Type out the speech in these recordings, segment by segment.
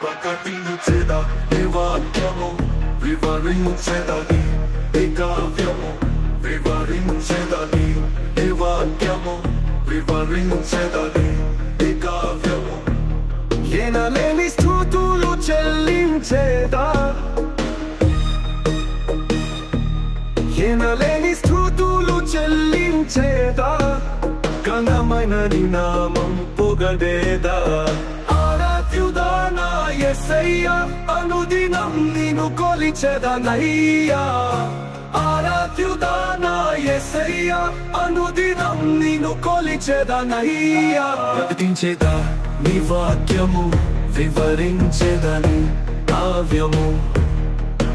ప్రకటించేదా ఈ వాక్యము, వివరించేదని ఈ కావ్యము, వివరించేదని ఈ వాక్యము, వివరించేదని ఈ కావ్యము. ఎనలేని స్తుతులు చెల్లించేదా, ఎనలేని స్తుతులు చెల్లించేదా, ఘనమైన నీ నామం పొగడేదా. ఆరాధ్యుదానా యేసయ్యా, అనుదినం నిన్ను కొలిచెదనయ్యా. ఆరాధ్యుదానా యేసయ్యా, అనుదినం నిన్ను కొలిచెదనయ్యా. ప్రకటించేదా నీ వాక్యము, వివరించేదని కావ్యము.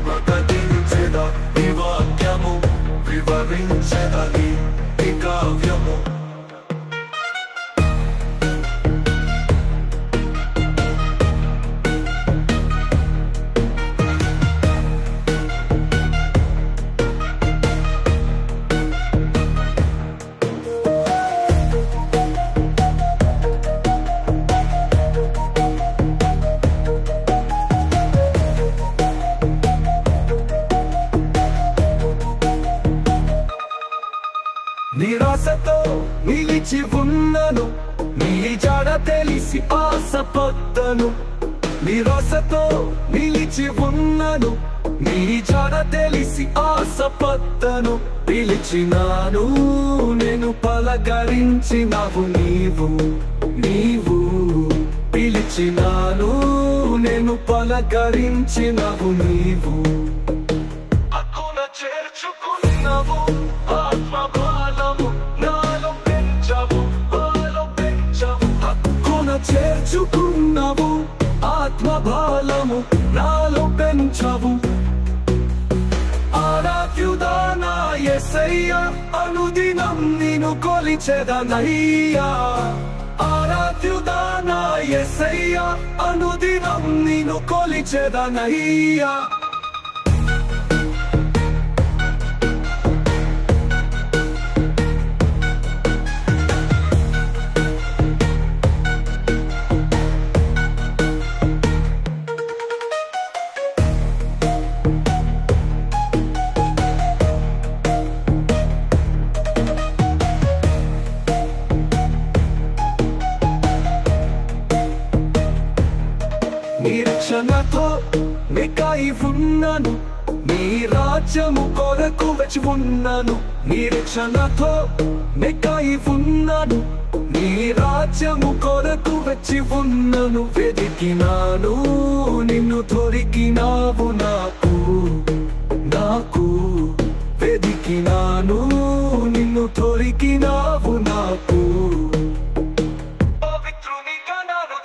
ప్రకటించేదా నీ వాక్యము, వివరించేదని ఈ కావ్యము. నిరాశతో నిలిచి ఉన్నను, నీ జాడ తెలిసి ఆశపడ్డను. నిరాశతో నిలిచి ఉన్నను, నీ జాడ తెలిసి ఆశపడ్డను. పిలిచినాను నేను పలకరించినావు నీవు, నీవు పిలిచినాను నేను పలకరించినావు నీవు. అక్కున చేర్చుకున్నావు ఆత్మబలము, నాలో పెంచావు, నాలో పెంచావు. హక్కున చేర్చుకున్నావు ఆత్మబలము, నాలో పెంచావు. ఆరాధ్యుదానా యేసయ్యా, అనుదినం నిన్ను కొలిచెదనయ్యా. ఆరాధ్యుదానా యేసయ్యా, అనుదినం నిన్ను కొలిచెదనయ్యా. నిరీక్షణతో నీకై ఉన్నాను, నీ రాజ్యము కొరకు వచ్చి ఉన్నాను. నిరీక్షణతో నీకై ఉన్నాను, నీ రాజ్యము కొరకు వచ్చి ఉన్నాను. వెతికినాను నిన్ను దొరికినావు నాకు, నాకు వెతికినాను నిన్ను దొరికినావు నాకు. పవిత్రునిగా నన్ను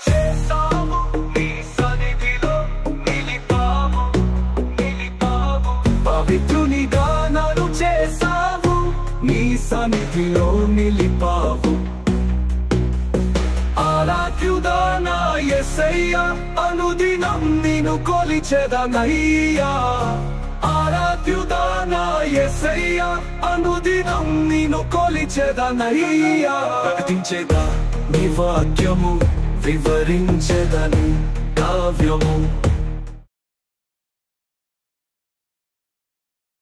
చేసావు, నీ సన్నిధిలో నిలిపావు. ఆరాధ్యుదానా యేసయ్యా, అనుదినం నిన్ను కొలిచెదనయ్యా. అత్యుదానా యేసయ్యా అనుదినం నిన్ను కొలిచెదనయ్యా ప్రకటించేదా నీ వాక్యము వివరించెదని కావ్యము